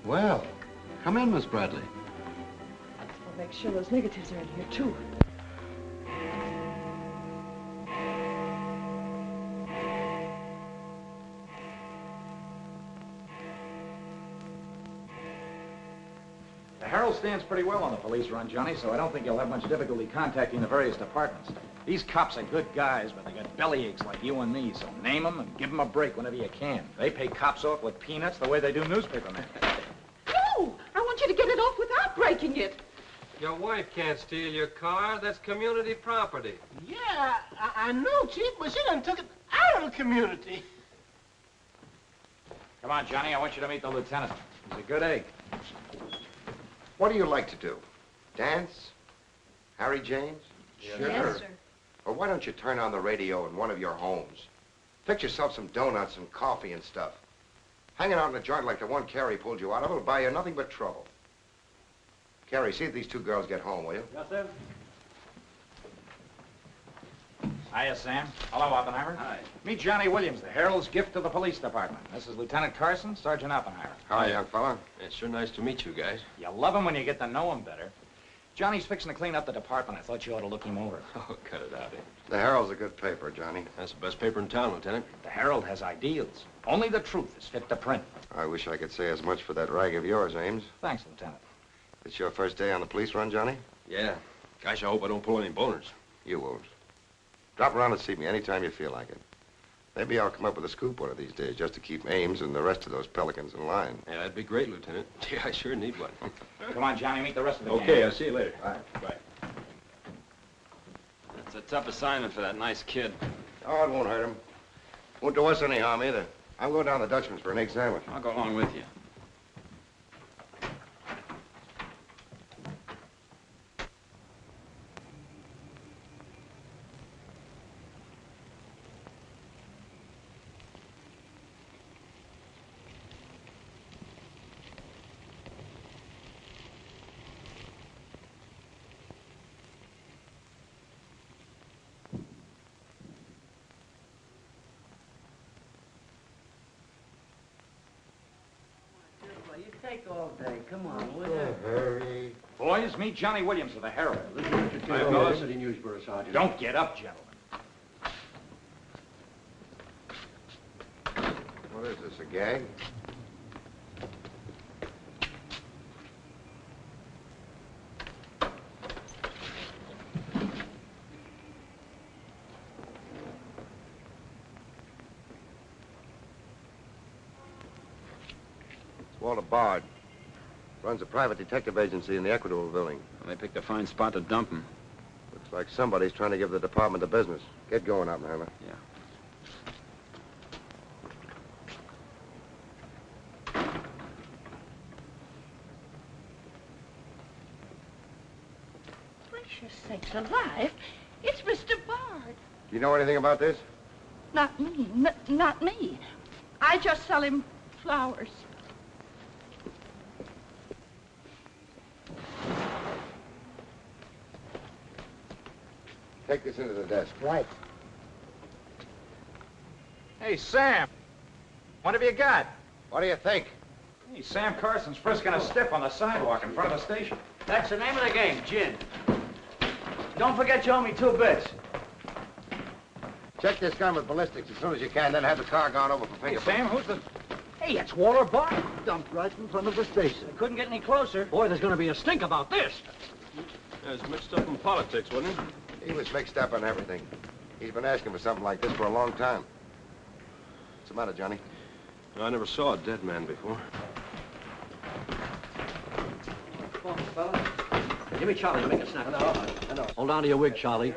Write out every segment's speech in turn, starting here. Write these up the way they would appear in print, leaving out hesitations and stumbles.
Well, come in, Miss Bradley. I'll make sure those negatives are in here, too. The Herald stands pretty well on the police run, Johnny, so I don't think you'll have much difficulty contacting the various departments. These cops are good guys, but they got bellyaches like you and me, so name them and give them a break whenever you can. They pay cops off with peanuts the way they do newspapermen. No! I want you to get it off without breaking it. Your wife can't steal your car. That's community property. Yeah, I know, Chief, but she done took it out of the community. Come on, Johnny, I want you to meet the lieutenant. He's a good egg. What do you like to do? Dance? Harry James? Sure. Yes, sir. Or why don't you turn on the radio in one of your homes? Fix yourself some donuts and coffee and stuff. Hanging out in a joint like the one Carrie pulled you out of will buy you nothing but trouble. Carrie, see if these two girls get home, will you? Yes, sir. Hiya, Sam. Hello, Oppenheimer. Hi. Meet Johnny Williams, the Herald's gift to the police department. This is Lieutenant Carson, Sergeant Oppenheimer. Hi, young fella. It's sure nice to meet you guys. You love him when you get to know him better. Johnny's fixing to clean up the department. I thought you ought to look him over. Oh, cut it out, eh? The Herald's a good paper, Johnny. That's the best paper in town, Lieutenant. The Herald has ideals. Only the truth is fit to print. I wish I could say as much for that rag of yours, Ames. Thanks, Lieutenant. It's your first day on the police run, Johnny? Yeah. Gosh, I hope I don't pull any boners. You won't. Drop around and see me anytime you feel like it. Maybe I'll come up with a scoop one of these days just to keep Ames and the rest of those pelicans in line. Yeah, that'd be great, Lieutenant. Yeah, I sure need one. Come on, Johnny, meet the rest of the gang. Okay, I'll see you later. All right. Bye. That's a tough assignment for that nice kid. Oh, it won't hurt him. Won't do us any harm either. I'm going down to Dutchman's for an egg sandwich. I'll go along with you. You take all day. Come on, will you? Hurry. Boys, meet Johnny Williams of the Herald. Hi, fellas. City Newsboro, Sergeant. Don't get up, gentlemen. What is this, a gag? Walter Bard. Runs a private detective agency in the Equitable Building. Well, they picked a fine spot to dump him. Looks like somebody's trying to give the department the business. Get going, Oppenheimer. Yeah. Gracious sakes alive. It's Mr. Bard. Do you know anything about this? Not me. Not me. I just sell him flowers. Take this into the desk. Right. Hey, Sam. What have you got? What do you think? Hey, Sam Carson's frisking a stiff on the sidewalk in front of the station. That's the name of the game, gin. Don't forget you owe me 2 bits. Check this gun with ballistics as soon as you can, then have the car gone over for Hey, fingerprints. Sam, who's the... Hey, it's Walter Bard. Dumped right in front of the station. Couldn't get any closer. Boy, there's gonna be a stink about this. Yeah, it's mixed up in politics, wasn't he? He was mixed up on everything. He's been asking for something like this for a long time. What's the matter, Johnny? I never saw a dead man before. Give me Charlie to make a snap. Hello. Hold on to your wig, Charlie.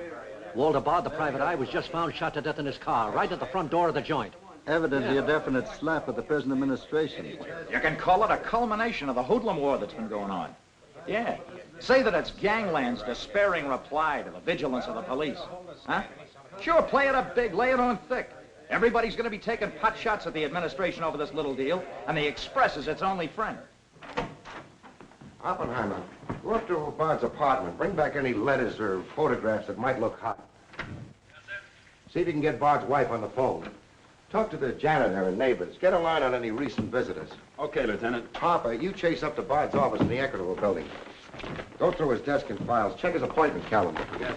Walter Bard, the private eye, was just found shot to death in his car, right at the front door of the joint. Evidently a definite slap at the present administration. You can call it a culmination of the hoodlum war that's been going on. Yeah. Say that it's gangland's despairing reply to the vigilance of the police. Huh? Sure, play it up big, lay it on thick. Everybody's going to be taking pot shots at the administration over this little deal, and the Express is its only friend. Oppenheimer, go up to Bard's apartment. Bring back any letters or photographs that might look hot. See if you can get Bard's wife on the phone. Talk to the janitor and neighbors. Get a line on any recent visitors. Okay, Lieutenant. Harper, you chase up to Bard's office in the Equitable building. Go through his desk and files. Check his appointment calendar. Yes.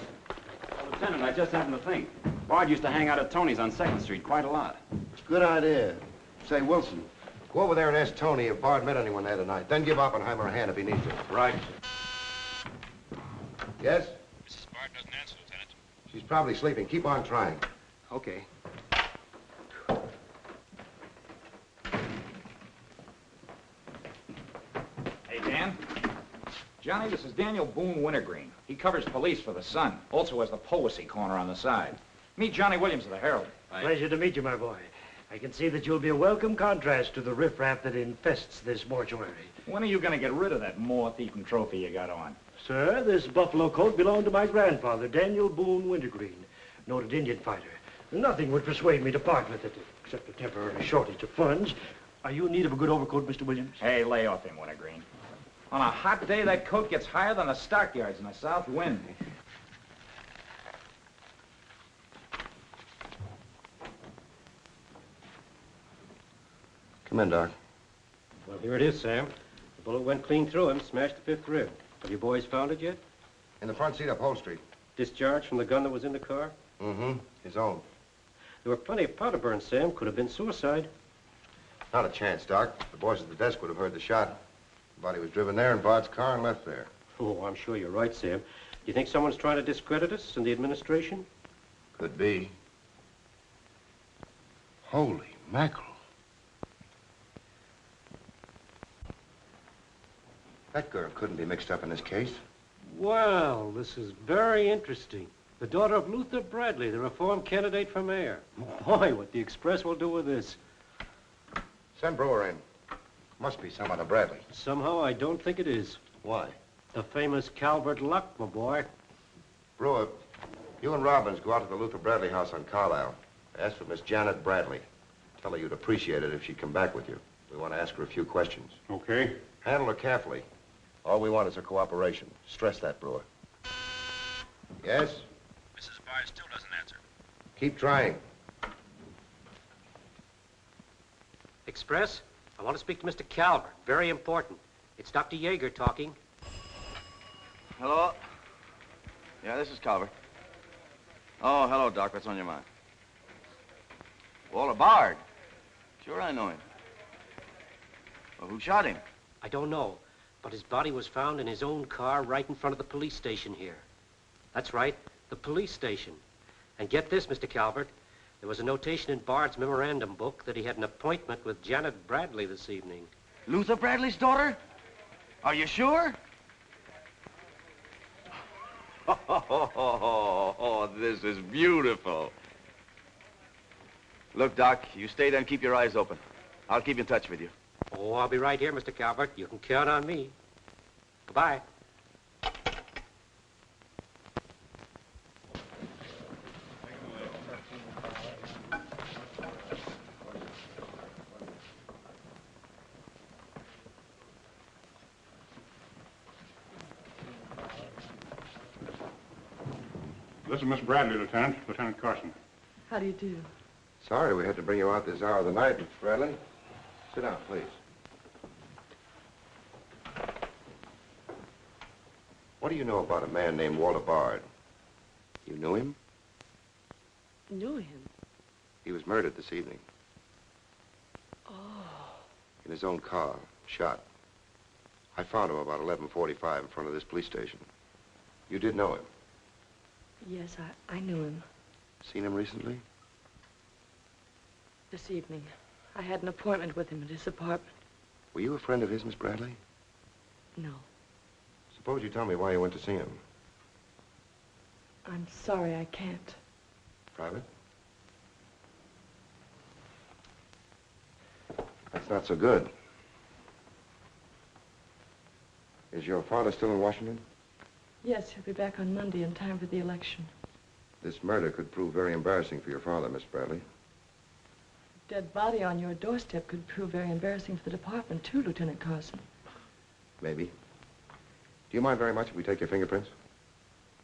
Well, Lieutenant, I just happened to think. Bard used to hang out at Tony's on 2nd Street quite a lot. Good idea. Say, Wilson, go over there and ask Tony if Bard met anyone there tonight. Then give Oppenheimer a hand if he needs to. Right. Yes? Mrs. Bard doesn't answer, Lieutenant. She's probably sleeping. Keep on trying. Okay. Hey, Dan. Johnny, this is Daniel Boone Wintergreen. He covers police for the Sun. Also has the Poesy Corner on the side. Meet Johnny Williams of the Herald. Pleasure to meet you, my boy. I can see that you'll be a welcome contrast to the riffraff that infests this mortuary. When are you going to get rid of that moth-eaten trophy you got on? Sir, this buffalo coat belonged to my grandfather, Daniel Boone Wintergreen, noted Indian fighter. Nothing would persuade me to part with it, except a temporary shortage of funds. Are you in need of a good overcoat, Mr. Williams? Hey, lay off him, Wintergreen. On a hot day, that coat gets higher than the stockyards in a south wind. Come in, Doc. Well, here it is, Sam. The bullet went clean through him, smashed the 5th rib. Have you boys found it yet? In the front seat upholstery. Discharged from the gun that was in the car? Mm-hmm. His own. There were plenty of powder burns, Sam. Could have been suicide. Not a chance, Doc. The boys at the desk would have heard the shot. The body was driven there in Bard's car and left there. Oh, I'm sure you're right, Sam. Do you think someone's trying to discredit us in the administration? Could be. Holy mackerel. That girl couldn't be mixed up in this case. Well, this is very interesting. The daughter of Luther Bradley, the reform candidate for mayor. Boy, what the Express will do with this. Send Brewer in. Must be someone of Bradley. Somehow, I don't think it is. Why? The famous Calvert Luck, my boy. Brewer, you and Robbins go out to the Luther Bradley house on Carlisle. Ask for Miss Janet Bradley. Tell her you'd appreciate it if she'd come back with you. We want to ask her a few questions. Okay. Handle her carefully. All we want is her cooperation. Stress that, Brewer. Yes? Mrs. Bard still doesn't answer. Keep trying. Express? I want to speak to Mr. Calvert. Very important. It's Dr. Yeager talking. Hello? Yeah, this is Calvert. Oh, hello, Doc. What's on your mind? Walter Bard. Sure, I know him. Well, who shot him? I don't know, but his body was found in his own car right in front of the police station here. That's right, the police station. And get this, Mr. Calvert. There was a notation in Bard's memorandum book that he had an appointment with Janet Bradley this evening. Luther Bradley's daughter? Are you sure? Oh, this is beautiful. Look, Doc, you stay there and keep your eyes open. I'll keep in touch with you. Oh, I'll be right here, Mr. Calvert. You can count on me. Goodbye. This is Miss Bradley, Lieutenant. Lieutenant Carson. How do you do? Sorry we had to bring you out this hour of the night, Miss Bradley. Sit down, please. What do you know about a man named Walter Bard? You knew him? Knew him? He was murdered this evening. Oh. In his own car, shot. I found him about 11:45 in front of this police station. You did know him? Yes, I knew him. Seen him recently? This evening. I had an appointment with him at his apartment. Were you a friend of his, Miss Bradley? No. Suppose you tell me why you went to see him. I'm sorry I can't. Private? That's not so good. Is your father still in Washington? Yes, he'll be back on Monday in time for the election. This murder could prove very embarrassing for your father, Miss Bradley. Dead body on your doorstep could prove very embarrassing for the department, too, Lieutenant Carson. Maybe. Do you mind very much if we take your fingerprints?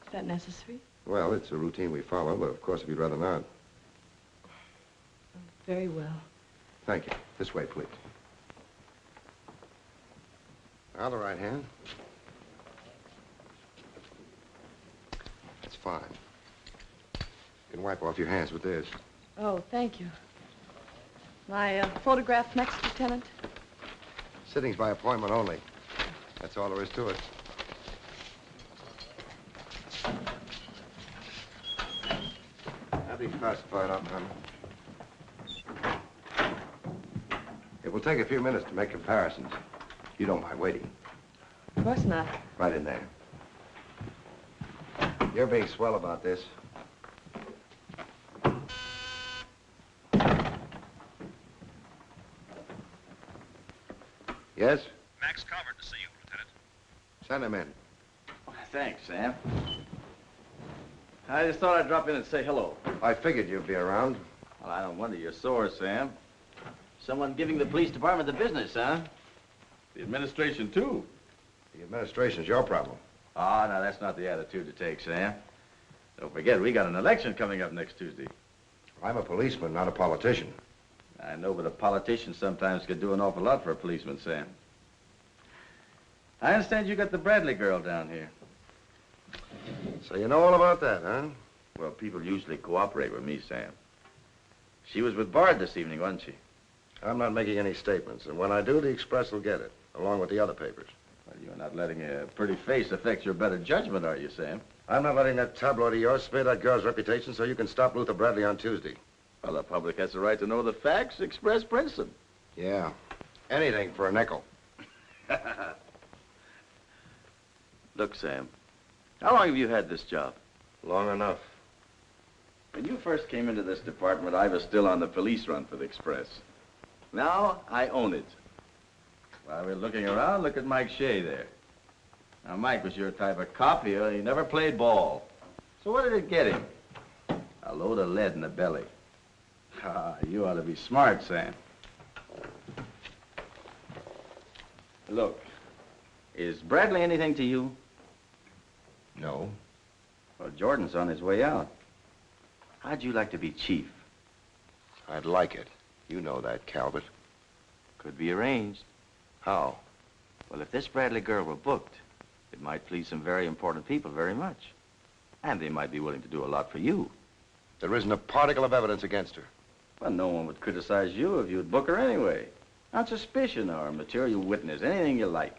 Is that necessary? Well, it's a routine we follow, but of course if you'd rather not. Very well. Thank you. This way, please. Now, the right hand. That's fine. You can wipe off your hands with this. Oh, thank you. My photograph next, Lieutenant? Sittings by appointment only. That's all there is to it. That'll be classified, Oppenheimer. It will take a few minutes to make comparisons. You don't mind waiting. Of course not. Right in there. You're being swell about this. Yes? Max Calvert to see you, Lieutenant. Send him in. Thanks, Sam. I just thought I'd drop in and say hello. I figured you'd be around. Well, I don't wonder you're sore, Sam. Someone giving the police department the business, huh? The administration, too. The administration's your problem. Oh, no, that's not the attitude to take, Sam. Don't forget, we got an election coming up next Tuesday. I'm a policeman, not a politician. I know, but a politician sometimes could do an awful lot for a policeman, Sam. I understand you got the Bradley girl down here. So you know all about that, huh? Well, people usually cooperate with me, Sam. She was with Bard this evening, wasn't she? I'm not making any statements, and when I do, the Express will get it, along with the other papers. Well, you're not letting a pretty face affect your better judgment, are you, Sam? I'm not letting that tabloid of yours smear that girl's reputation so you can stop Luther Bradley on Tuesday. Well, the public has the right to know the facts. Express prints them. Yeah. Anything for a nickel. Look, Sam, how long have you had this job? Long enough. When you first came into this department, I was still on the police run for the Express. Now, I own it. While we're looking around, look at Mike Shea there. Now, Mike was your type of cop. He never played ball. So what did it get him? A load of lead in the belly. Ah, you ought to be smart, Sam. Look, is Bradley anything to you? No. Well, Jordan's on his way out. How'd you like to be chief? I'd like it. You know that, Calvert. Could be arranged. How? Well, if this Bradley girl were booked, it might please some very important people very much. And they might be willing to do a lot for you. There isn't a particle of evidence against her. Well, no one would criticize you if you'd book her anyway. On suspicion or material witness, anything you like.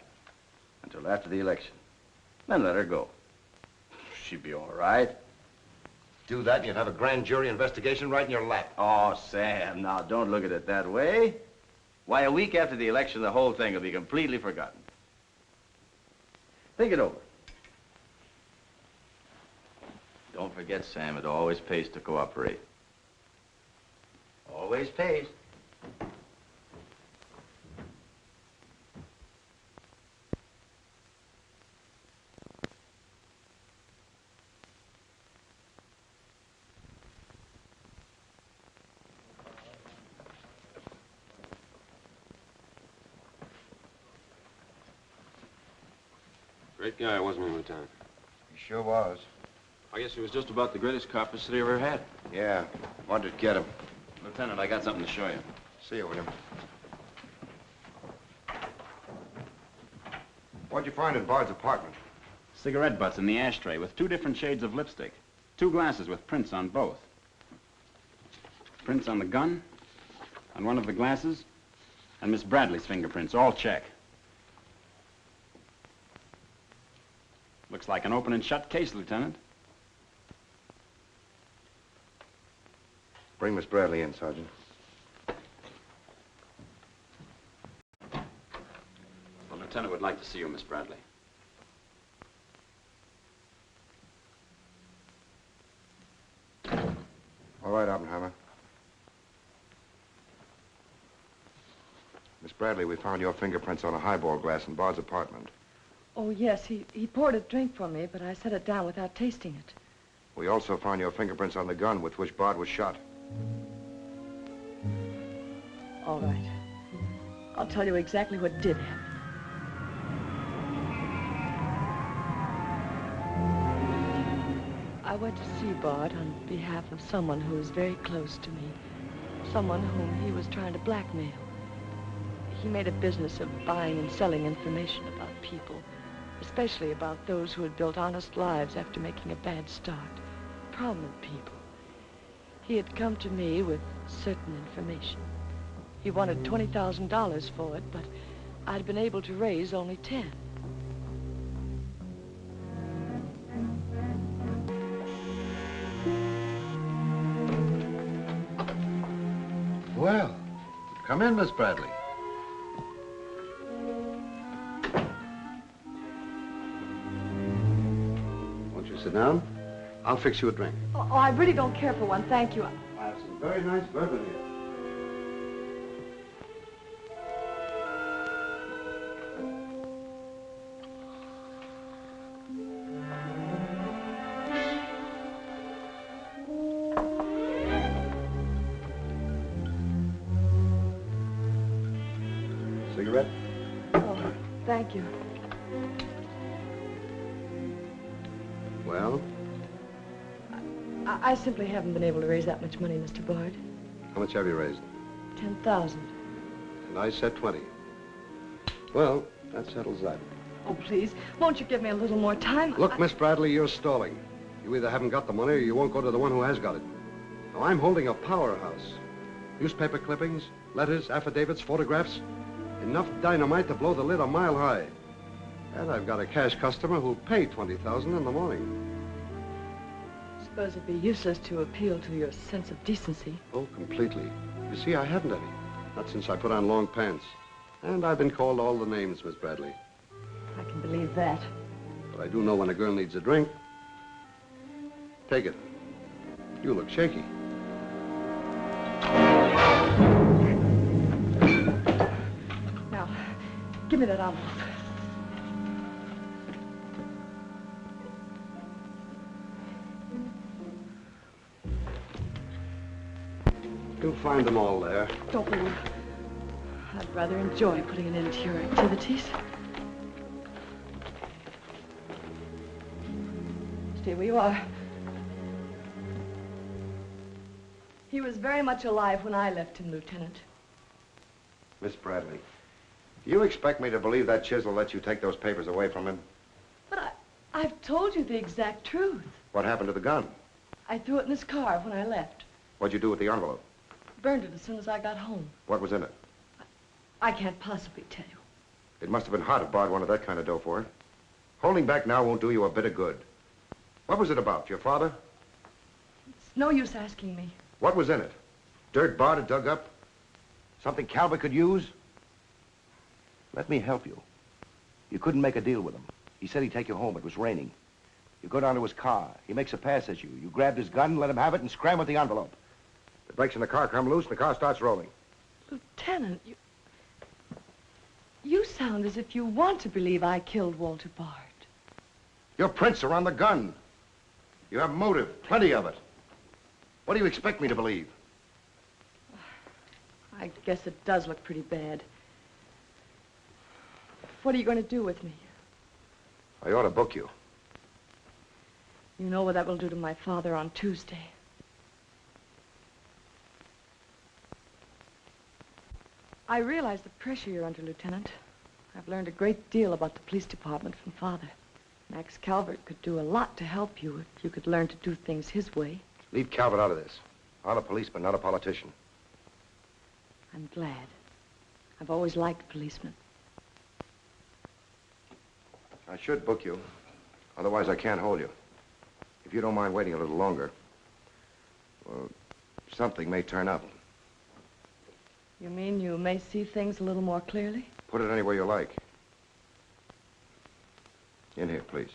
Until after the election. Then let her go. She'd be all right. Do that and you'd have a grand jury investigation right in your lap. Oh, Sam, now don't look at it that way. Why, a week after the election, the whole thing will be completely forgotten. Think it over. Don't forget, Sam, it always pays to cooperate. Always pays. Great guy, wasn't he, Lieutenant? He sure was. I guess he was just about the greatest cop the city ever had. Yeah. Wanted to get him. Lieutenant, I got something to show you. See you, William. What'd you find in Bard's apartment? Cigarette butts in the ashtray with 2 different shades of lipstick. 2 glasses with prints on both. Prints on the gun, on one of the glasses, and Miss Bradley's fingerprints, all check. Looks like an open and shut case, Lieutenant. Bring Miss Bradley in, Sergeant. The Lieutenant would like to see you, Miss Bradley. All right, Oppenheimer. Miss Bradley, we found your fingerprints on a highball glass in Bard's apartment. Oh, yes, he poured a drink for me, but I set it down without tasting it. We also found your fingerprints on the gun with which Bard was shot. All right. I'll tell you exactly what did happen. I went to see Bard on behalf of someone who is very close to me. someone whom he was trying to blackmail. He made a business of buying and selling information about people, especially about those who had built honest lives after making a bad start. Prominent people. He had come to me with certain information. He wanted $20,000 for it, but I'd been able to raise only 10. Well, come in, Miss Bradley. Won't you sit down? I'll fix you a drink. Oh, I really don't care for one, thank you. I have some very nice bourbon here. Cigarette? Oh, thank you. Well, I simply haven't been able to raise that much money, Mr. Bard. how much have you raised? 10,000. And I said 20. Well, that settles that. Oh, please, won't you give me a little more time? Look, Miss Bradley, you're stalling. You either haven't got the money or you won't go to the one who has got it. Now, I'm holding a powerhouse. Newspaper clippings, letters, affidavits, photographs. Enough dynamite to blow the lid a mile high. And I've got a cash customer who'll pay $20,000 in the morning. I suppose it'd be useless to appeal to your sense of decency. Oh, completely. You see, I haven't any. Not since I put on long pants. And I've been called all the names, Miss Bradley. I can believe that. But I do know when a girl needs a drink. Take it. You look shaky. Now, give me that envelope. You'll find them all there. Don't worry. I'd rather enjoy putting an end to your activities. Stay where you are. He was very much alive when I left him, Lieutenant. Miss Bradley, do you expect me to believe that Chisel let you take those papers away from him? But I've told you the exact truth. What happened to the gun? I threw it in his car when I left. What'd you do with the envelope? Burned it as soon as I got home. What was in it? I can't possibly tell you. It must have been hard if Bard wanted that kind of dough for it. Holding back now won't do you a bit of good. What was it about? Your father? It's no use asking me. What was in it? Dirt Bard had dug up? Something Calvert could use? Let me help you. You couldn't make a deal with him. He said he'd take you home. It was raining. You go down to his car. He makes a pass at you. You grabbed his gun, let him have it, and scram with the envelope. The brakes in the car come loose, and the car starts rolling. Lieutenant, you sound as if you want to believe I killed Walter Bard. Your prints are on the gun. You have motive, plenty of it. What do you expect me to believe? I guess it does look pretty bad. What are you going to do with me? I ought to book you. You know what that will do to my father on Tuesday. I realize the pressure you're under, Lieutenant. I've learned a great deal about the police department from Father. Max Calvert could do a lot to help you if you could learn to do things his way. Leave Calvert out of this. I'm a policeman, not a politician. I'm glad. I've always liked policemen. I should book you. Otherwise, I can't hold you. If you don't mind waiting a little longer, well, something may turn up. You mean you may see things a little more clearly? Put it anywhere you like. In here, please.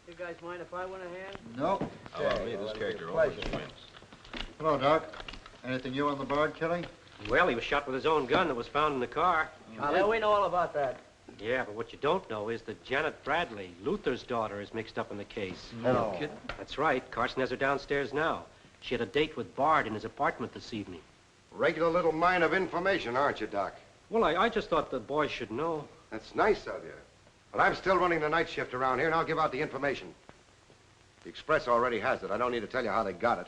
You guys mind if I went ahead? No. How about me? This character always wins. Hello, Doc. Anything new on the Bard killing? Well, he was shot with his own gun that was found in the car. Yeah, we know all about that. Yeah, but what you don't know is that Janet Bradley, Luther's daughter, is mixed up in the case. No. That's right. Carson has her downstairs now. She had a date with Bard in his apartment this evening. Regular little mine of information, aren't you, Doc? Well, I just thought the boys should know. That's nice of you. Well, I'm still running the night shift around here, and I'll give out the information. The Express already has it. I don't need to tell you how they got it.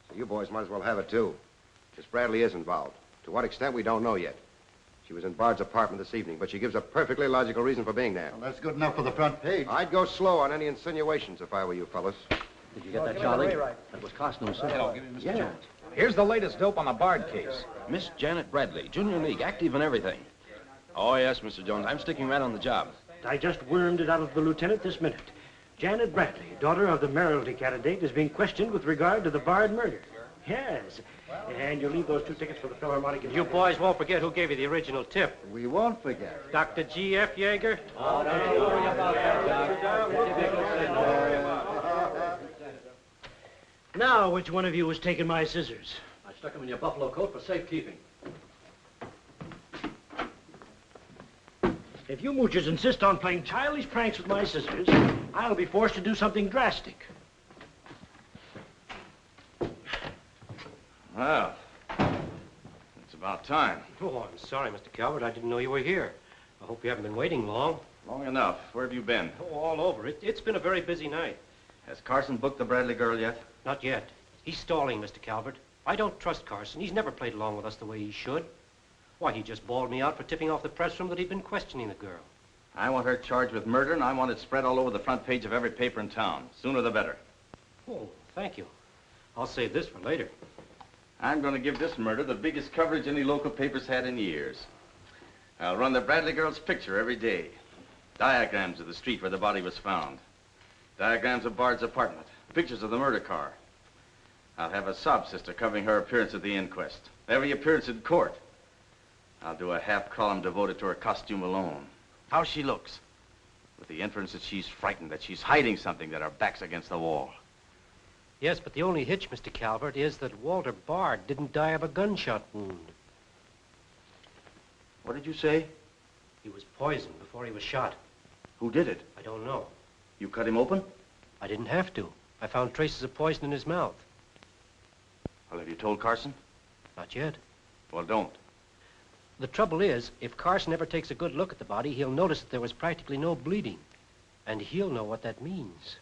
So you boys might as well have it, too. Miss Bradley is involved. To what extent, we don't know yet. She was in Bard's apartment this evening, but she gives a perfectly logical reason for being there. Well, that's good enough for the front page. I'd go slow on any insinuations if I were you fellas. Did you get that, Charlie? That was Carson himself. Hello, give me Mr. Jones. Here's the latest dope on the Bard case. Miss Janet Bradley, Junior League, active and everything. Oh, yes, Mr. Jones. I'm sticking right on the job. I just wormed it out of the lieutenant this minute. Janet Bradley, daughter of the mayoralty candidate, is being questioned with regard to the Bard murder. Yes. And you'll leave those 2 tickets for the Philharmonic. You boys won't forget who gave you the original tip. We won't forget. Dr. G.F. Yeager. Oh, don't you worry about that, Doc. Now, which one of you was taking my scissors? I stuck them in your buffalo coat for safekeeping. If you moochers insist on playing childish pranks with my scissors, I'll be forced to do something drastic. Well, it's about time. Oh, I'm sorry, Mr. Calvert. I didn't know you were here. I hope you haven't been waiting long. Long enough. Where have you been? Oh, all over. It's been a very busy night. Has Carson booked the Bradley girl yet? Not yet. He's stalling, Mr. Calvert. I don't trust Carson. He's never played along with us the way he should. Why, he just bawled me out for tipping off the press room that he'd been questioning the girl. I want her charged with murder, and I want it spread all over the front page of every paper in town. Sooner the better. Oh, thank you. I'll save this for later. I'm going to give this murder the biggest coverage any local paper's had in years. I'll run the Bradley girl's picture every day. Diagrams of the street where the body was found. Diagrams of Bard's apartment. Pictures of the murder car. I'll have a sob sister covering her appearance at the inquest. Every appearance in court. I'll do a half column devoted to her costume alone. How she looks. With the inference that she's frightened, that she's hiding something, that her back's against the wall. Yes, but the only hitch, Mr. Calvert, is that Walter Bard didn't die of a gunshot wound. What did you say? He was poisoned before he was shot. Who did it? I don't know. You cut him open? I didn't have to. I found traces of poison in his mouth. Well, have you told Carson? Not yet. Well, don't. The trouble is, if Carson ever takes a good look at the body, he'll notice that there was practically no bleeding. And he'll know what that means.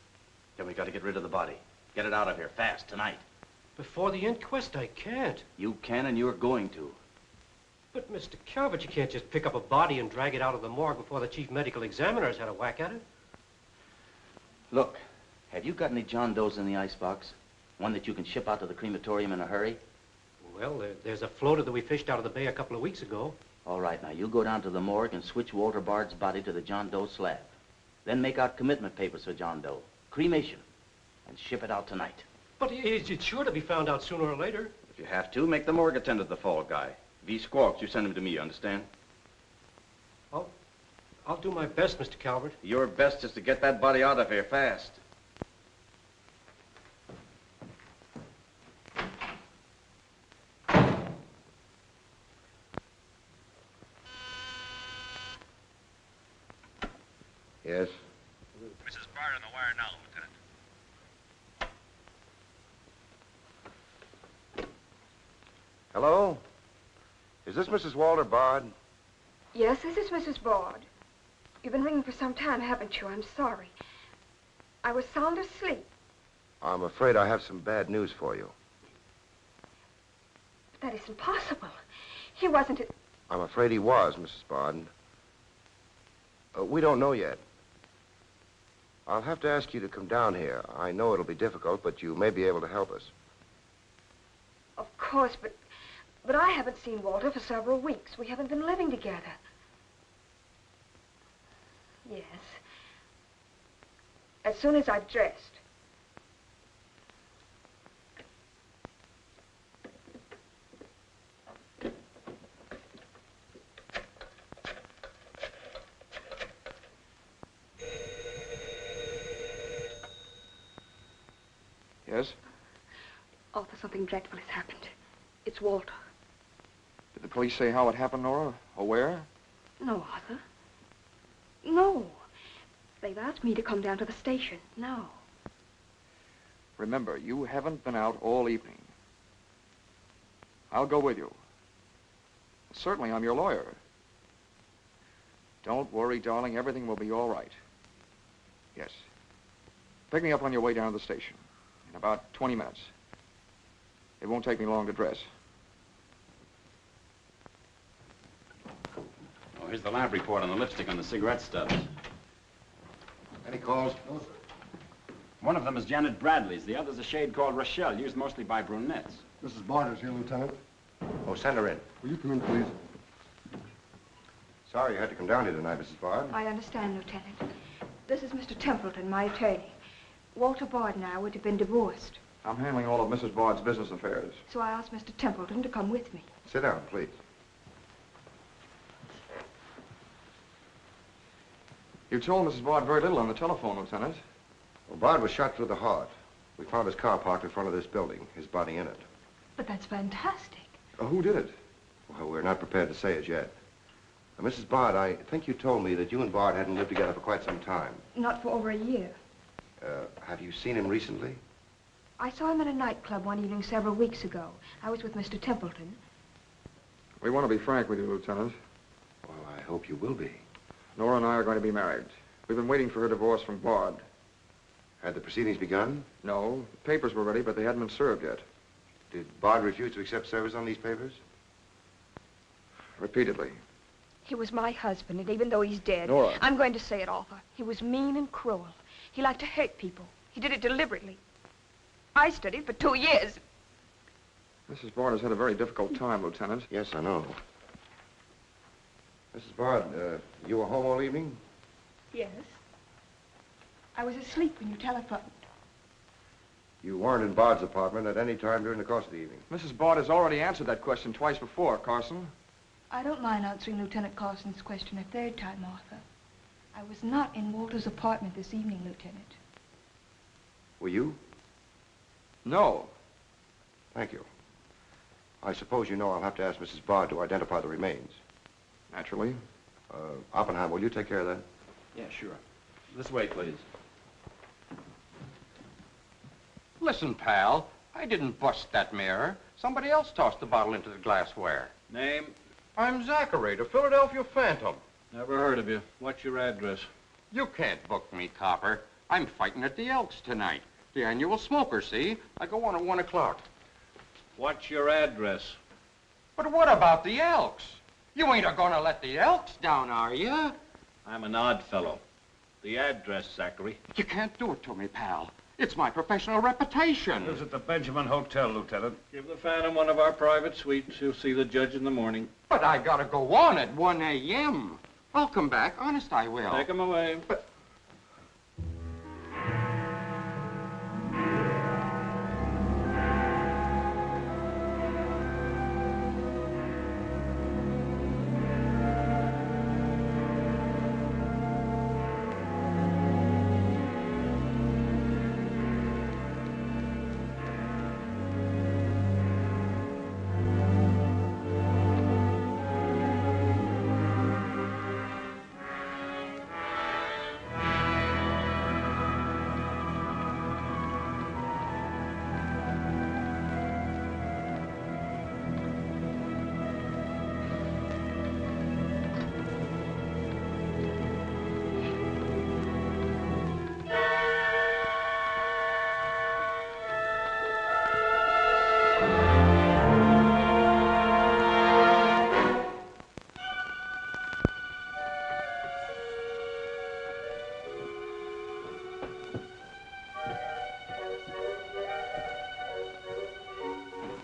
Then we got to get rid of the body. Get it out of here, fast, tonight. Before the inquest, I can't. You can, and you're going to. But, Mr. Calvert, you can't just pick up a body and drag it out of the morgue before the chief medical examiner's had a whack at it. Look, have you got any John Does in the icebox? One that you can ship out to the crematorium in a hurry? Well, there's a floater that we fished out of the bay a couple of weeks ago. All right, now, you go down to the morgue and switch Walter Bard's body to the John Doe slab. Then make out commitment papers for John Doe. Cremation. And ship it out tonight. But it's sure to be found out sooner or later. If you have to, make the morgue attend to the fall guy. If he squawks, you send him to me, you understand? I'll do my best, Mr. Calvert. Your best is to get that body out of here fast. Yes? Mrs. Bard on the wire now, Lieutenant. Hello? Is this Mrs. Walter Bard? Yes, this is Mrs. Bard. You've been ringing for some time, haven't you? I'm sorry. I was sound asleep. I'm afraid I have some bad news for you. That isn't possible. He wasn't... I'm afraid he was, Mrs. Bard. We don't know yet. I'll have to ask you to come down here. I know it'll be difficult, but you may be able to help us. Of course, but I haven't seen Walter for several weeks. We haven't been living together. Yes. As soon as I've dressed. Yes? Arthur, something dreadful has happened. It's Walter. Did the police say how it happened, Nora? Or where? No, Arthur. No. They've asked me to come down to the station. No. Remember, you haven't been out all evening. I'll go with you. Certainly, I'm your lawyer. Don't worry, darling. Everything will be all right. Yes. Pick me up on your way down to the station in about 20 minutes. It won't take me long to dress. Oh, here's the lab report on the lipstick on the cigarette stubs. Any calls? No, sir. One of them is Janet Bradley's. The other's a shade called Rochelle, used mostly by brunettes. Mrs. Bard is here, Lieutenant. Oh, send her in. Will you come in, please? Sorry you had to come down here tonight, Mrs. Bard. I understand, Lieutenant. This is Mr. Templeton, my attorney. Walter Bard and I would have been divorced. I'm handling all of Mrs. Bard's business affairs. So I asked Mr. Templeton to come with me. Sit down, please. You told Mrs. Bard very little on the telephone, Lieutenant. Well, Bard was shot through the heart. We found his car parked in front of this building, his body in it. But that's fantastic. Who did it? Well, we're not prepared to say it yet. Now, Mrs. Bard, I think you told me that you and Bard hadn't lived together for quite some time. Not for over a year. Have you seen him recently? I saw him at a nightclub one evening several weeks ago. I was with Mr. Templeton. We want to be frank with you, Lieutenant. Well, I hope you will be. Nora and I are going to be married. We've been waiting for her divorce from Bard. Had the proceedings begun? No. The papers were ready, but they hadn't been served yet. Did Bard refuse to accept service on these papers? Repeatedly. He was my husband, and even though he's dead... Nora. I'm going to say it, Arthur. He was mean and cruel. He liked to hurt people. He did it deliberately. I studied for 2 years. Mrs. Bard has had a very difficult time, Lieutenant. Yes, I know. Mrs. Bard, you were home all evening? Yes. I was asleep when you telephoned. You weren't in Bard's apartment at any time during the course of the evening? Mrs. Bard has already answered that question twice before, Carson. I don't mind answering Lieutenant Carson's question a third time, Arthur. I was not in Walter's apartment this evening, Lieutenant. Were you? No. Thank you. I suppose you know I'll have to ask Mrs. Bard to identify the remains. Naturally. Oppenheim, will you take care of that? Yeah, sure. This way, please. Listen, pal, I didn't bust that mirror. Somebody else tossed the bottle into the glassware. Name? I'm Zachary, the Philadelphia Phantom. Never heard of you. What's your address? You can't book me, copper. I'm fighting at the Elks tonight. The annual smoker, see? I go on at 1 o'clock. What's your address? But what about the Elks? You ain't a-gonna let the Elks down, are you? I'm an odd fellow. The address, Zachary. You can't do it to me, pal. It's my professional reputation. Lives at the Benjamin Hotel, Lieutenant. Give the Phantom one of our private suites. He'll see the judge in the morning. But I gotta go on at 1 a.m. I'll come back. Honest, I will. Take him away. But...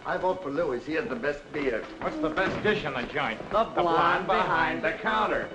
I vote for Louis. He has the best beer. What's the best dish in the joint? The blonde behind the counter.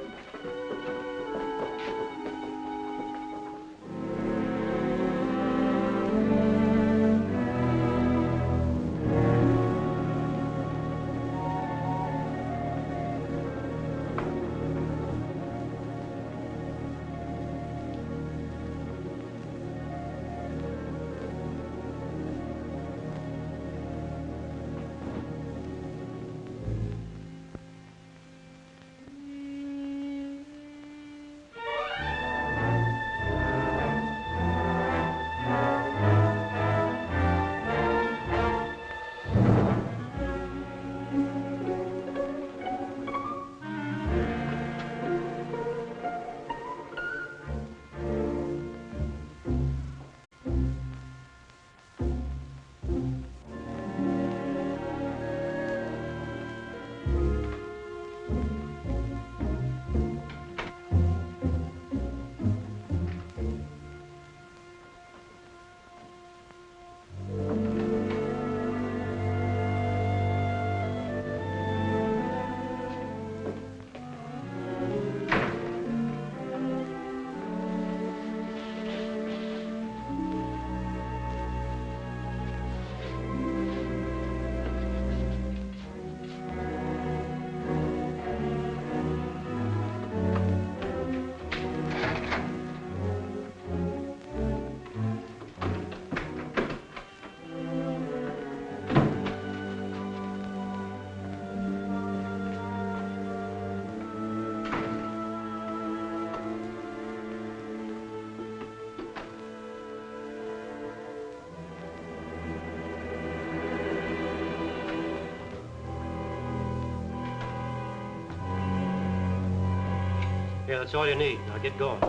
Okay, that's all you need. Now get going.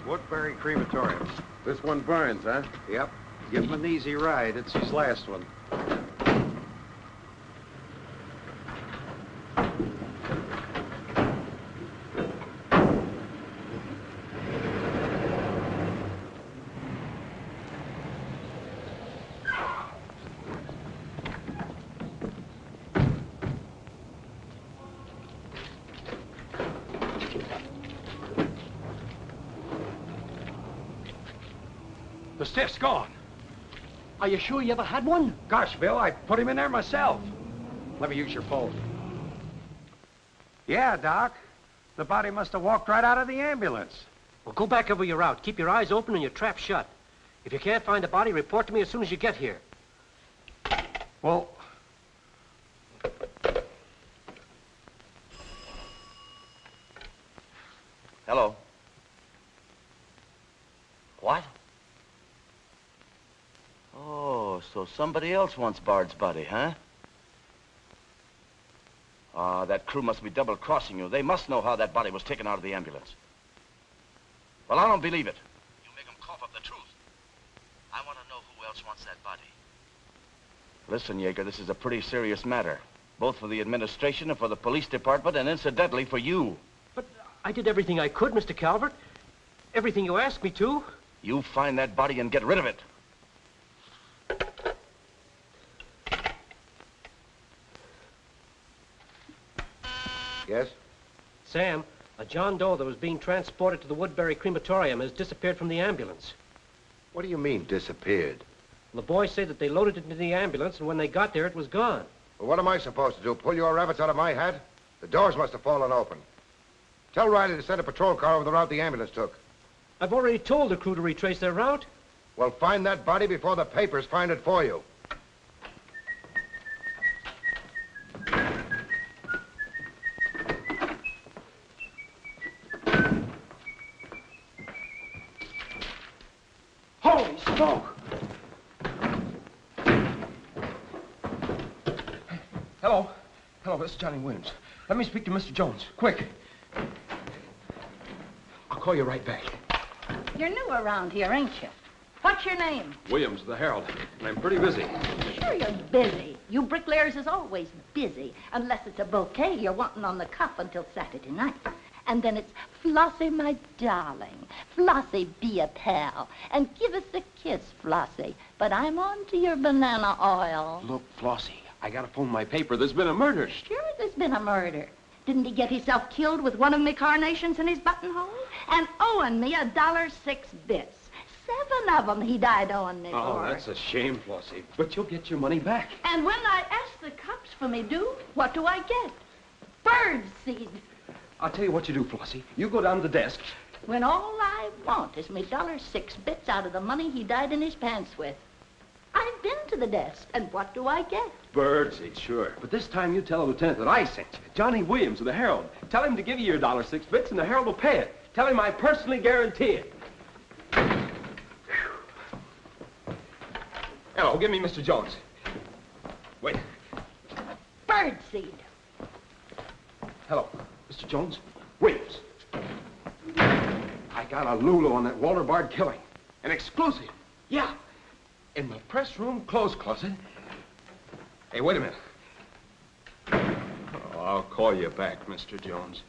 Woodbury Crematorium. This one burns, huh? Yep. Give him an easy ride. It's his last one. The stiff's gone. Are you sure you ever had one? Gosh, Bill, I put him in there myself. Let me use your phone. Yeah, Doc. The body must have walked right out of the ambulance. Well, go back over your route. Keep your eyes open and your trap shut. If you can't find the body, report to me as soon as you get here. Well, Hello. What? Oh, so somebody else wants Bard's body, huh? Ah, that crew must be double-crossing you. They must know how that body was taken out of the ambulance. Well, I don't believe it. You make them cough up the truth. I want to know who else wants that body. Listen, Yeager, this is a pretty serious matter. Both for the administration and for the police department, and incidentally for you. But I did everything I could, Mr. Calvert. Everything you asked me to. You find that body and get rid of it. Yes? Sam, a John Doe that was being transported to the Woodbury Crematorium has disappeared from the ambulance. What do you mean, disappeared? The boys say that they loaded it into the ambulance, and when they got there, it was gone. Well, what am I supposed to do? Pull your rabbits out of my hat? The doors must have fallen open. Tell Riley to send a patrol car over the route the ambulance took. I've already told the crew to retrace their route. Well, find that body before the papers find it for you. Holy smoke! Hello. Hello, this is Johnny Williams. Let me speak to Mr. Jones. Quick. I'll call you right back. You're new around here, ain't you? What's your name? Williams, the Herald. And I'm pretty busy. Sure you're busy. You bricklayers is always busy, unless it's a bouquet you're wanting on the cuff until Saturday night. And then it's, Flossie, my darling. Flossie, be a pal. And give us a kiss, Flossie. But I'm on to your banana oil. Look, Flossie, I gotta phone my paper. There's been a murder. Sure there's been a murder. Didn't he get himself killed with one of me carnations in his buttonhole? And owing me $1.06 bits. 7 of them he died owing me Oh, for. that's a shame, Flossie. But you'll get your money back. And when I ask the cops for me due, what do I get? Bird seed. I'll tell you what you do, Flossie. You go down to the desk. When all I want is me $1.06 bits out of the money he died in his pants with. I've been to the desk, and what do I get? Birdseed, sure. But this time you tell the lieutenant that I sent you. Johnny Williams of the Herald. Tell him to give you your $1.06 bits, and the Herald will pay it. Tell him I personally guarantee it. Hello, give me Mr. Jones. Wait. Birdseed. Hello, Mr. Jones. Williams. I got a Lulu on that Walter Bard killing. An exclusive. Yeah. In the press room clothes closet. Hey, wait a minute. Oh, I'll call you back, Mr. Jones.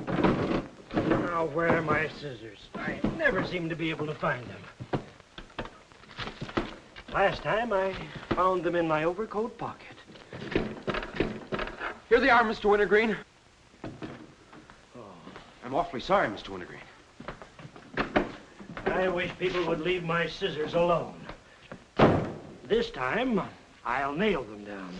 Now, where are my scissors? I never seem to be able to find them. Last time, I found them in my overcoat pocket. Here they are, Mr. Wintergreen. Oh, I'm awfully sorry, Mr. Wintergreen. I wish people would leave my scissors alone. This time, I'll nail them down.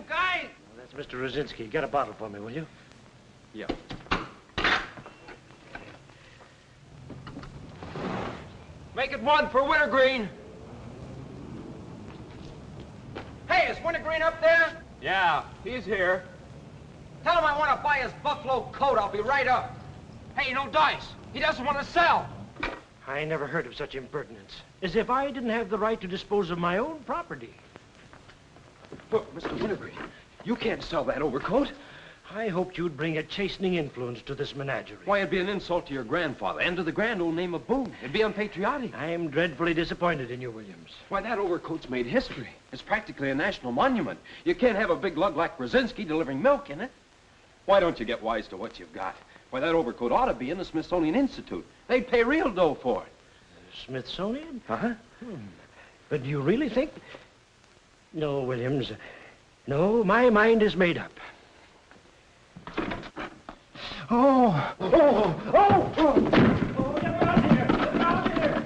guys! That's Mr. Rosinski. Get a bottle for me, will you? Yeah. Make it one for Wintergreen. Hey, is Wintergreen up there? Yeah, he's here. Tell him I want to buy his buffalo coat. I'll be right up. Hey, no dice. He doesn't want to sell. I never heard of such impertinence. As if I didn't have the right to dispose of my own property. Look, Mr. Wintergreen, you can't sell that overcoat. I hoped you'd bring a chastening influence to this menagerie. Why, it'd be an insult to your grandfather and to the grand old name of Boone. It'd be unpatriotic. I'm dreadfully disappointed in you, Williams. Why, that overcoat's made history. It's practically a national monument. You can't have a big lug like Brzezinski delivering milk in it. Why don't you get wise to what you've got? Why, that overcoat ought to be in the Smithsonian Institute. They'd pay real dough for it. Smithsonian? Uh-huh. But do you really think... No, Williams. No, my mind is made up. Oh! Oh! Oh! Oh! Get out here! Get out here!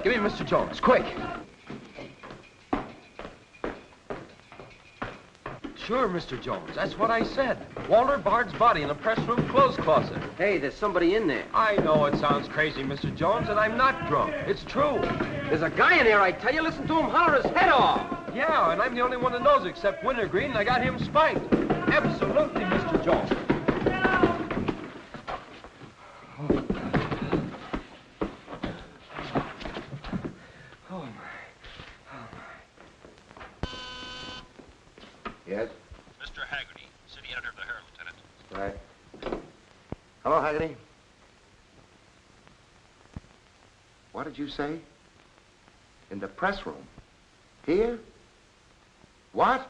Give me Mr. Jones, quick. Sure, Mr. Jones. That's what I said. Walter Bard's body in the press room clothes closet. Hey, there's somebody in there. I know it sounds crazy, Mr. Jones, and I'm not drunk. It's true. There's a guy in there, I tell you. Listen to him holler his head off. Yeah, and I'm the only one that knows except Wintergreen, and I got him spiked. Absolutely, Mr. Jones. Oh, my. Yes? Mr. Haggerty, city editor of the Herald, Lieutenant. Right. Hello, Haggerty. What did you say? In the press room? Here? What?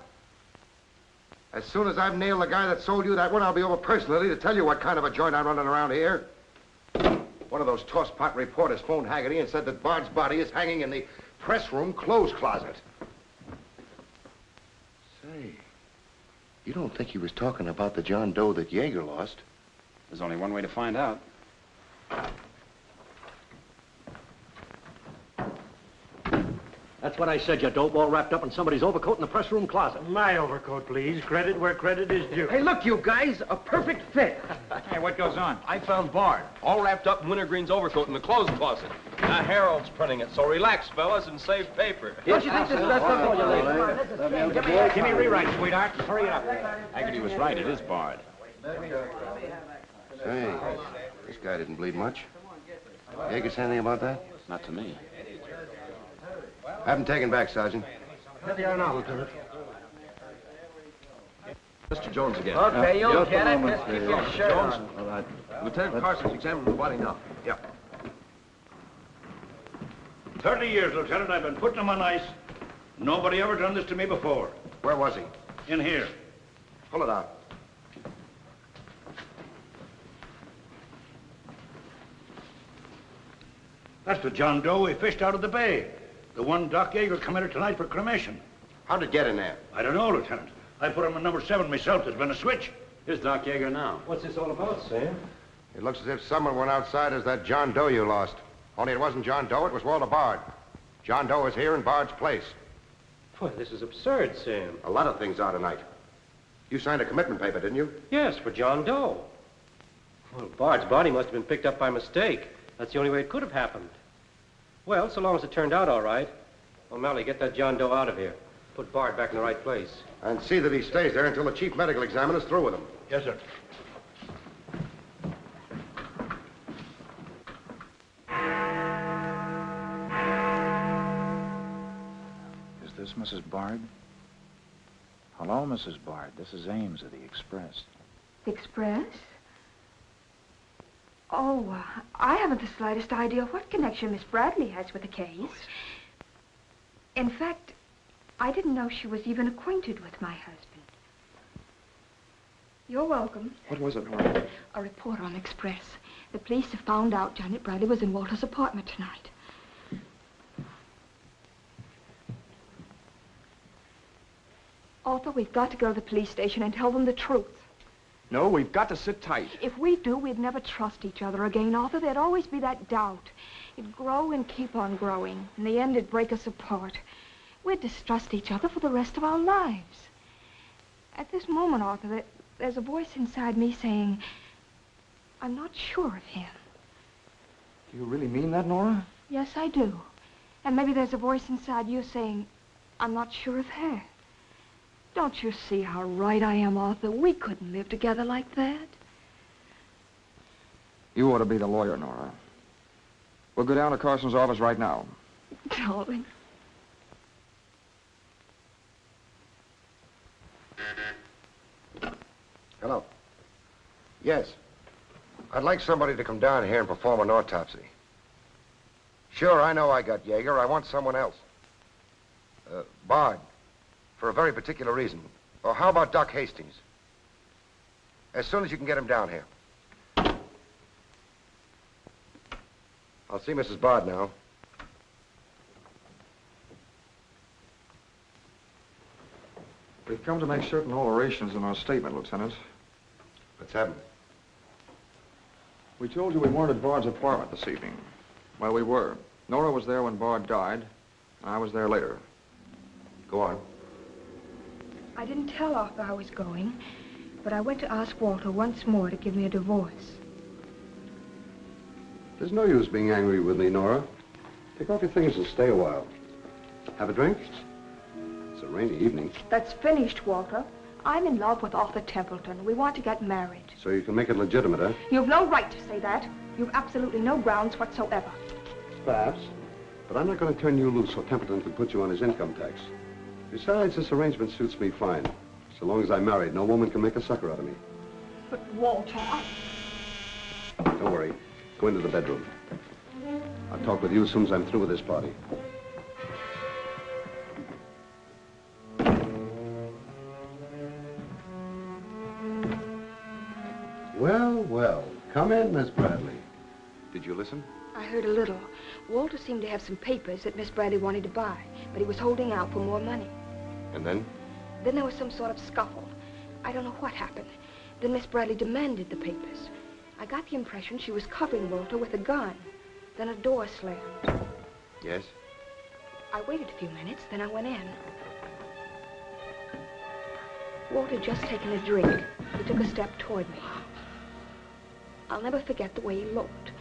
As soon as I've nailed the guy that sold you that one, I'll be over personally to tell you what kind of a joint I'm running around here. One of those tosspot reporters phoned Haggerty and said that Bard's body is hanging in the press room clothes closet. Say, you don't think he was talking about the John Doe that Yeager lost? There's only one way to find out. That's what I said, you dope, all wrapped up in somebody's overcoat in the press room closet. My overcoat, please. Credit where credit is due. Hey, look, you guys, a perfect fit. Hey, what goes on? I found Bard, all wrapped up in Wintergreen's overcoat in the clothes closet. The Herald's printing it, so relax, fellas, and save paper. Don't you think this is best for you, ladies? Give me a rewrite, sweetheart. Hurry it up. Haggerty was right. It is Bard. Say, this guy didn't bleed much. Yeager say anything about that? Not to me. Have him taken back, Sergeant. Here they are now, Lieutenant. Mr. Jones again. Okay, you'll get it. Just keep your shirt Jones. on. All right. Lieutenant Carson's examining the body now. Yeah. 30 years, Lieutenant. I've been putting them on ice. Nobody ever done this to me before. Where was he? In here. Pull it out. That's the John Doe we fished out of the bay. The one Doc Yeager committed tonight for cremation. How'd it get in there? I don't know, Lieutenant. I put him in number 7 myself. There's been a switch. Here's Doc Yeager now. What's this all about, Sam? It looks as if someone went outside as that John Doe you lost. Only it wasn't John Doe, it was Walter Bard. John Doe is here in Bard's place. Boy, this is absurd, Sam. A lot of things are tonight. You signed a commitment paper, didn't you? Yes, for John Doe. Well, Bard's body must have been picked up by mistake. That's the only way it could have happened. Well, so long as it turned out all right. O'Malley, get that John Doe out of here. Put Bard back in the right place. And see that he stays there until the chief medical examiner's through with him. Yes, sir. Is this Mrs. Bard? Hello, Mrs. Bard. This is Ames of the Express. The Express? Oh, I haven't the slightest idea what connection Miss Bradley has with the case. In fact, I didn't know she was even acquainted with my husband. You're welcome. What was it, Nora? A report on Express. The police have found out Janet Bradley was in Walter's apartment tonight. Arthur, we've got to go to the police station and tell them the truth. No, we've got to sit tight. If we do, we'd never trust each other again, Arthur. There'd always be that doubt. It'd grow and keep on growing. In the end, it'd break us apart. We'd distrust each other for the rest of our lives. At this moment, Arthur, there's a voice inside me saying, I'm not sure of him. Do you really mean that, Nora? Yes, I do. And maybe there's a voice inside you saying, I'm not sure of her. Don't you see how right I am, Arthur? We couldn't live together like that. You ought to be the lawyer, Nora. We'll go down to Carson's office right now. Darling. Hello. Yes. I'd like somebody to come down here and perform an autopsy. Sure, I know I got Yeager. I want someone else. Bard. For a very particular reason. Or how about Doc Hastings? As soon as you can get him down here. I'll see Mrs. Bard now. We've come to make certain alterations in our statement, Lieutenant. What's happened? We told you we weren't at Bard's apartment this evening. Well, we were. Nora was there when Bard died, and I was there later. Go on. I didn't tell Arthur I was going, but I went to ask Walter once more to give me a divorce. There's no use being angry with me, Nora. Take off your things and stay a while. Have a drink? It's a rainy evening. That's finished, Walter. I'm in love with Arthur Templeton. We want to get married. So you can make it legitimate, huh? You've no right to say that. You've absolutely no grounds whatsoever. Perhaps. But I'm not going to turn you loose so Templeton can put you on his income tax. Besides, this arrangement suits me fine. So long as I'm married, no woman can make a sucker out of me. But, Walter, Don't worry. Go into the bedroom. I'll talk with you as soon as I'm through with this party. Well, well. Come in, Miss Bradley. Did you listen? I heard a little. Walter seemed to have some papers that Miss Bradley wanted to buy, but he was holding out for more money. And then? Then there was some sort of scuffle. I don't know what happened. Then Miss Bradley demanded the papers. I got the impression she was covering Walter with a gun. Then a door slammed. Yes? I waited a few minutes, then I went in. Walter had just taken a drink. He took a step toward me. I'll never forget the way he looked.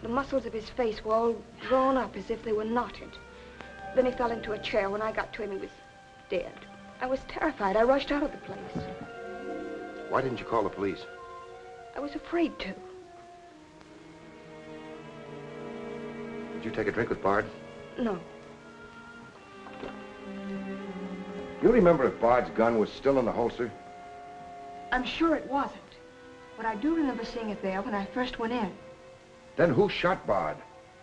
The muscles of his face were all drawn up as if they were knotted. Then he fell into a chair. When I got to him, he was dead. I was terrified. I rushed out of the place. Why didn't you call the police? I was afraid to. Did you take a drink with Bard? No. You remember if Bard's gun was still in the holster? I'm sure it wasn't. But I do remember seeing it there when I first went in. Then who shot Bard?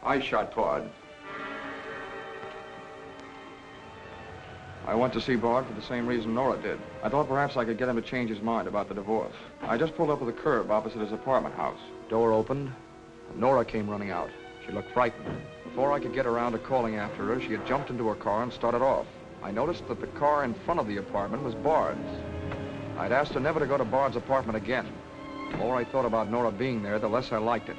I shot Bard. I went to see Bard for the same reason Nora did. I thought perhaps I could get him to change his mind about the divorce. I just pulled up at the curb opposite his apartment house. Door opened, and Nora came running out. She looked frightened. Before I could get around to calling after her, she had jumped into her car and started off. I noticed that the car in front of the apartment was Bard's. I'd asked her never to go to Bard's apartment again. The more I thought about Nora being there, the less I liked it.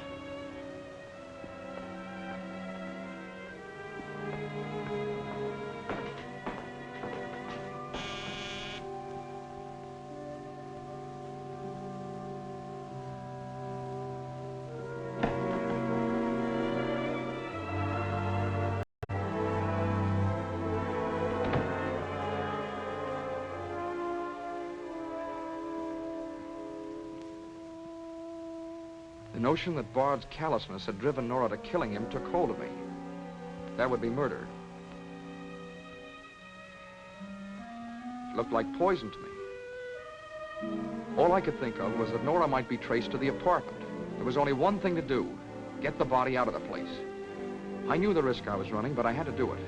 The notion that Bard's callousness had driven Nora to killing him took hold of me. That would be murder. It looked like poison to me. All I could think of was that Nora might be traced to the apartment. There was only one thing to do: get the body out of the place. I knew the risk I was running, but I had to do it.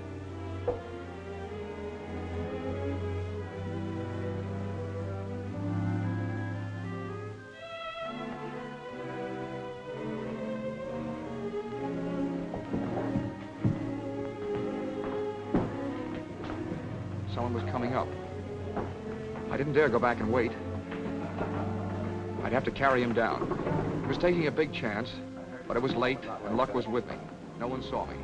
Someone was coming up. I didn't dare go back and wait. I'd have to carry him down. He was taking a big chance, but it was late and luck was with me. No one saw me.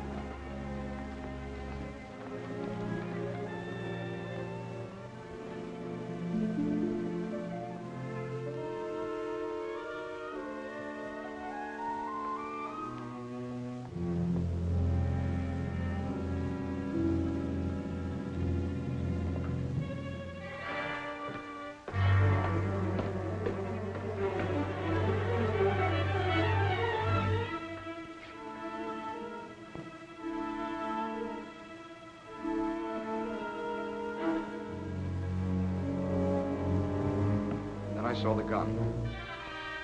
I saw the gun.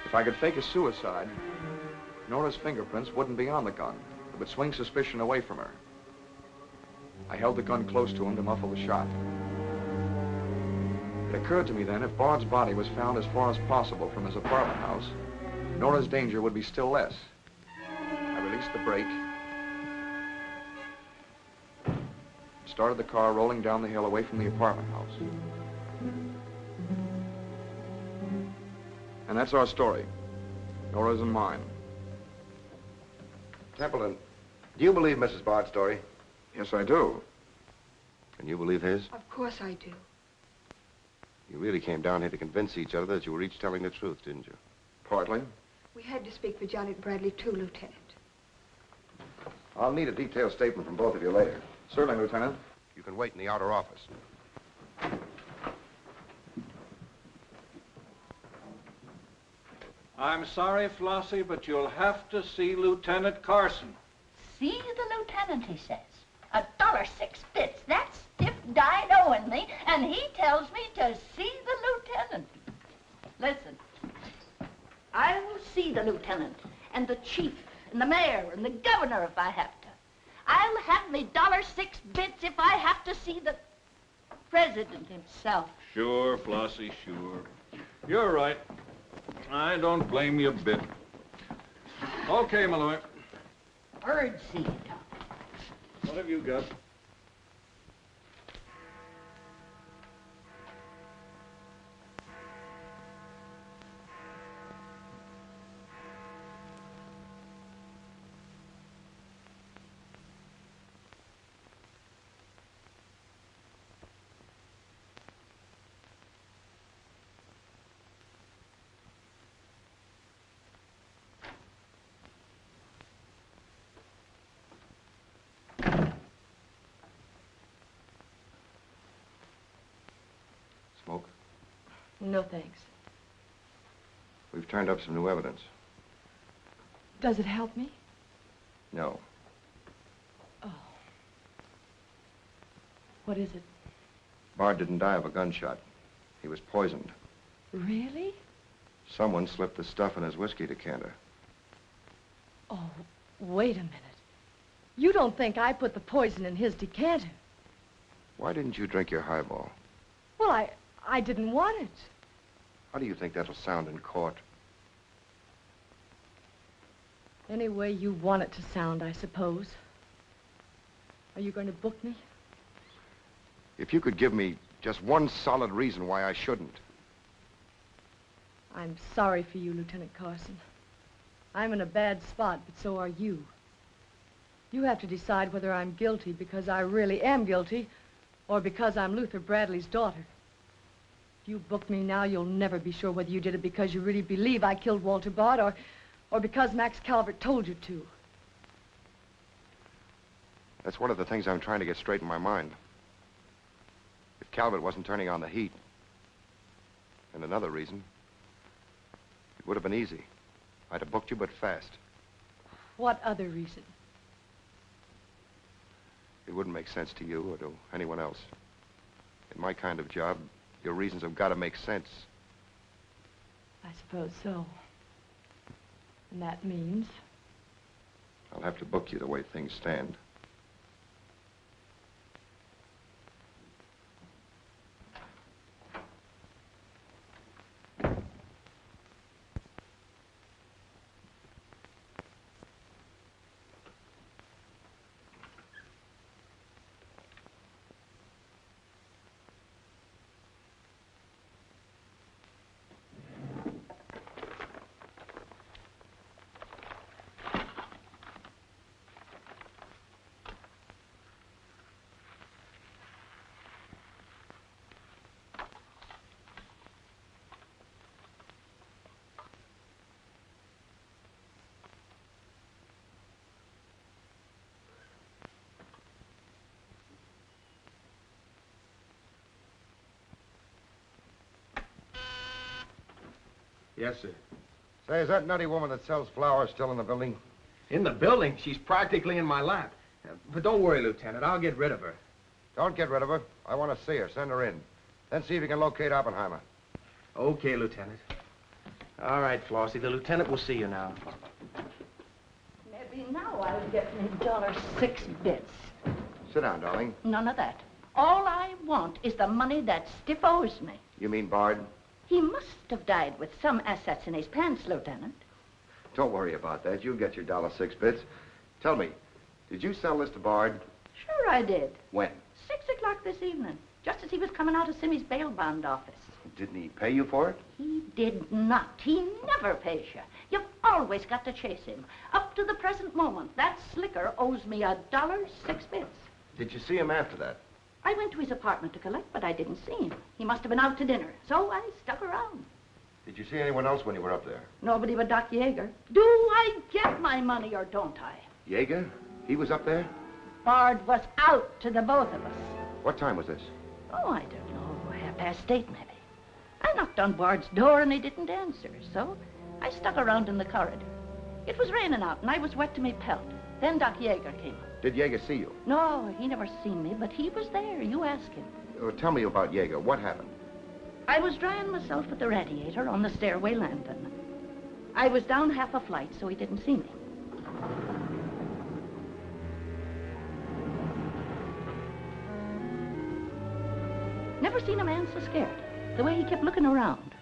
If I could fake a suicide, Nora's fingerprints wouldn't be on the gun. It would swing suspicion away from her. I held the gun close to him to muffle the shot. It occurred to me then, if Bard's body was found as far as possible from his apartment house, Nora's danger would be still less. I released the brake, started the car rolling down the hill away from the apartment house. And that's our story. Nora's and mine. Templeton, do you believe Mrs. Bard's story? Yes, I do. And you believe his? Of course I do. You really came down here to convince each other that you were each telling the truth, didn't you? Partly. We had to speak for Janet Bradley, too, Lieutenant. I'll need a detailed statement from both of you later. Certainly, Lieutenant. You can wait in the outer office. I'm sorry, Flossie, but you'll have to see Lieutenant Carson. See the lieutenant, he says. $1.06. That's stiff dino-ing and he tells me to see the lieutenant. Listen, I will see the lieutenant and the chief and the mayor and the governor if I have to. I'll have me $1.06 if I have to see the president himself. Sure, Flossie, sure. You're right. I don't blame you a bit. Okay, Malloy. Birdseed. What have you got? Smoke? No, thanks. We've turned up some new evidence. Does it help me? No. Oh. What is it? Bard didn't die of a gunshot. He was poisoned. Really? Someone slipped the stuff in his whiskey decanter. Oh, wait a minute. You don't think I put the poison in his decanter? Why didn't you drink your highball? Well, I didn't want it. How do you think that'll sound in court? Any way you want it to sound, I suppose. Are you going to book me? If you could give me just one solid reason why I shouldn't. I'm sorry for you, Lieutenant Carson. I'm in a bad spot, but so are you. You have to decide whether I'm guilty because I really am guilty or because I'm Luther Bradley's daughter. If you book me now, you'll never be sure whether you did it because you really believe I killed Walter Bard or because Max Calvert told you to. That's one of the things I'm trying to get straight in my mind. If Calvert wasn't turning on the heat, and another reason, it would have been easy. I'd have booked you, but fast. What other reason? It wouldn't make sense to you or to anyone else. In my kind of job, your reasons have got to make sense. I suppose so. And that means? I'll have to book you the way things stand. Yes, sir. Say, is that nutty woman that sells flowers still in the building? In the building? She's practically in my lap. But don't worry, Lieutenant. I'll get rid of her. Don't get rid of her. I want to see her. Send her in. Then see if you can locate Oppenheimer. Okay, Lieutenant. All right, Flossie, the lieutenant will see you now. Maybe now I'll get me $6. Sit down, darling. None of that. All I want is the money that Stiff owes me. You mean Bard? He must have died with some assets in his pants, Lieutenant. Don't worry about that. You'll get your $6. Tell me, did you sell this to Bard? Sure I did. When? 6 o'clock this evening, just as he was coming out of Simmy's bail bond office. Didn't he pay you for it? He did not. He never pays you. You've always got to chase him. Up to the present moment, that slicker owes me $6. Did you see him after that? I went to his apartment to collect, but I didn't see him. He must have been out to dinner, so I stuck around. Did you see anyone else when you were up there? Nobody but Doc Yeager. Do I get my money or don't I? Yeager? He was up there? Bard was out to the both of us. What time was this? Oh, I don't know. 8:30, maybe. I knocked on Bard's door and he didn't answer, so I stuck around in the corridor. It was raining out and I was wet to me pelt. Then Doc Yeager came up. Did Yeager see you? No, he never seen me, but he was there. You ask him. Tell me about Yeager. What happened? I was drying myself at the radiator on the stairway landing. I was down half a flight, so he didn't see me. Never seen a man so scared. The way he kept looking around.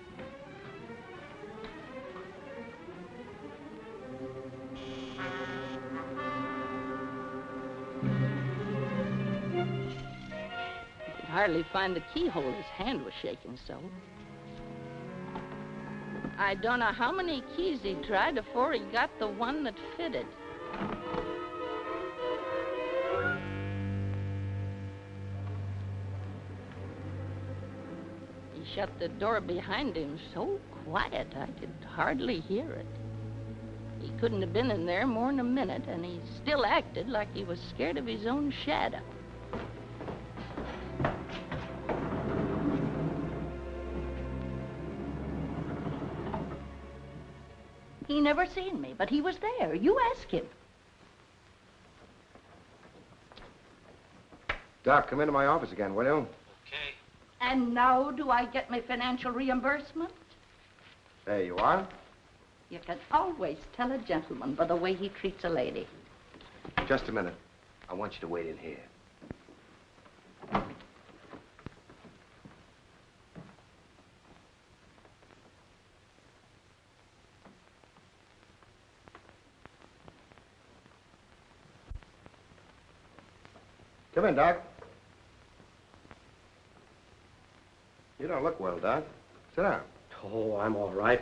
Could hardly find the keyhole. His hand was shaking so. I don't know how many keys he tried before he got the one that fitted. He shut the door behind him so quiet I could hardly hear it. He couldn't have been in there more than a minute, and he still acted like he was scared of his own shadow. He never seen me, but he was there. You ask him. Doc, come into my office again, will you? And now do I get my financial reimbursement? There you are. You can always tell a gentleman by the way he treats a lady. Just a minute. I want you to wait in here. Come in, Doc. You don't look well, Doc. Sit down. Oh, I'm all right.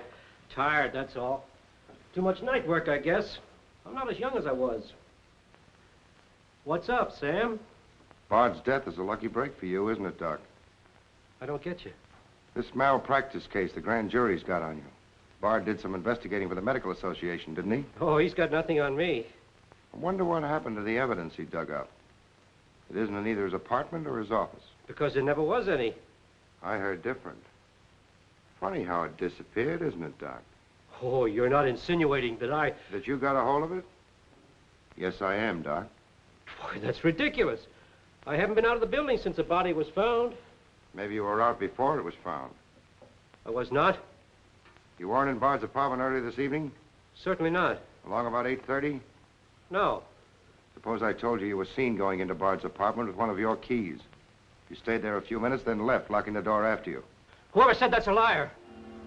Tired, that's all. Too much night work, I guess. I'm not as young as I was. What's up, Sam? Bard's death is a lucky break for you, isn't it, Doc? I don't get you. This malpractice case the grand jury's got on you. Bard did some investigating for the Medical Association, didn't he? Oh, he's got nothing on me. I wonder what happened to the evidence he dug up. It isn't in either his apartment or his office. Because there never was any. I heard different. Funny how it disappeared, isn't it, Doc? Oh, you're not insinuating that I... That you got a hold of it? Yes, I am, Doc. Boy, that's ridiculous. I haven't been out of the building since the body was found. Maybe you were out before it was found. I was not. You weren't in Bard's apartment earlier this evening? Certainly not. Along about 8:30? No. Suppose I told you you were seen going into Bard's apartment with one of your keys. You stayed there a few minutes, then left, locking the door after you. Whoever said that's a liar.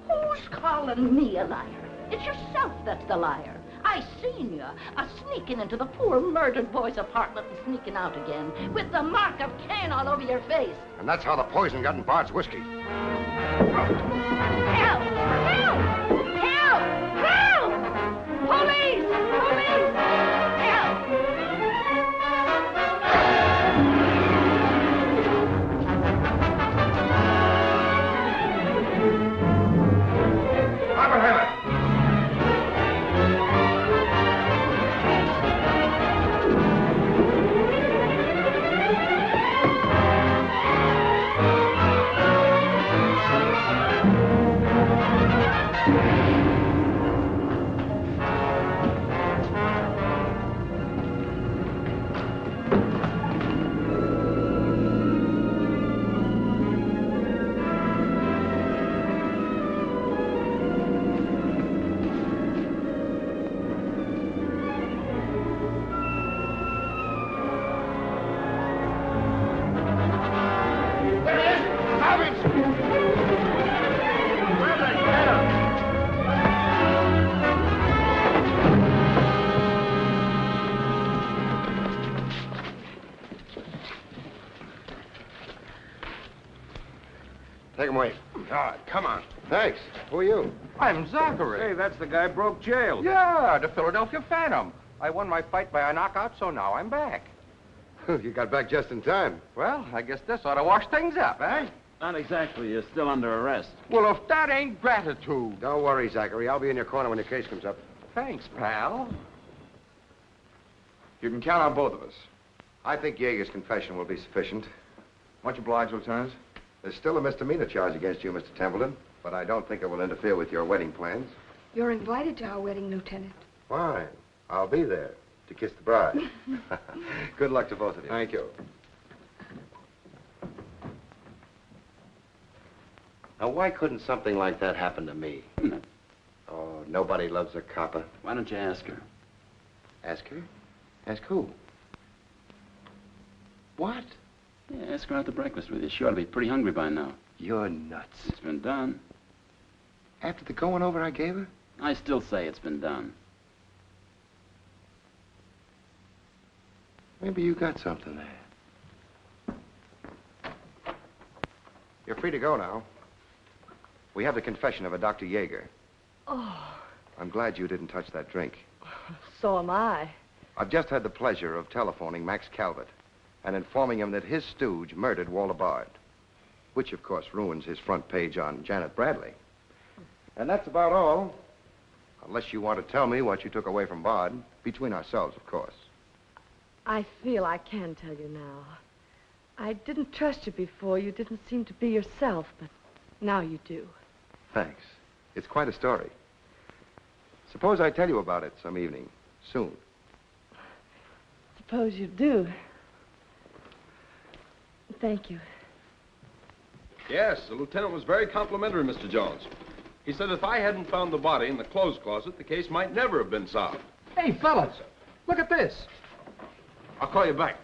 Who's calling me a liar? It's yourself that's the liar. I seen you sneaking into the poor murdered boy's apartment and sneaking out again with the mark of Cain all over your face. And that's how the poison got in Bard's whiskey. Help! Help! Help! Help! Police! Police! Help! Oppenheimer! Take him away. God, come on. Thanks. Who are you? I'm Zachary. Hey, that's the guy broke jail. Yeah, the Philadelphia Phantom. I won my fight by a knockout, so now I'm back. You got back just in time. Well, I guess this ought to wash things up, eh? Not exactly. You're still under arrest. Well, if that ain't gratitude. Don't worry, Zachary. I'll be in your corner when your case comes up. Thanks, pal. You can count on both of us. I think Yeager's confession will be sufficient. Much obliged, Lieutenant. There's still a misdemeanor charge against you, Mr. Templeton, but I don't think it will interfere with your wedding plans. You're invited to our wedding, Lieutenant. Fine. I'll be there to kiss the bride. Good luck to both of you. Thank you. Now, why couldn't something like that happen to me? Oh, nobody loves a copper. Why don't you ask her? Ask her? Ask who? What? Yeah, ask her out to breakfast with you. She ought to be pretty hungry by now. You're nuts. It's been done. After the going over I gave her? I still say it's been done. Maybe you got something there. You're free to go now. We have the confession of a Dr. Yeager. Oh, I'm glad you didn't touch that drink. so am I. I've just had the pleasure of telephoning Max Calvert and informing him that his stooge murdered Walter Bard, which, of course, ruins his front page on Janet Bradley. And that's about all, unless you want to tell me what you took away from Bard, between ourselves, of course. I feel I can tell you now. I didn't trust you before. You didn't seem to be yourself, but now you do. Thanks. It's quite a story. Suppose I tell you about it some evening, soon. Suppose you do. Thank you. Yes, the lieutenant was very complimentary, Mr. Jones. He said if I hadn't found the body in the clothes closet, the case might never have been solved. Hey, fellas, look at this. I'll call you back.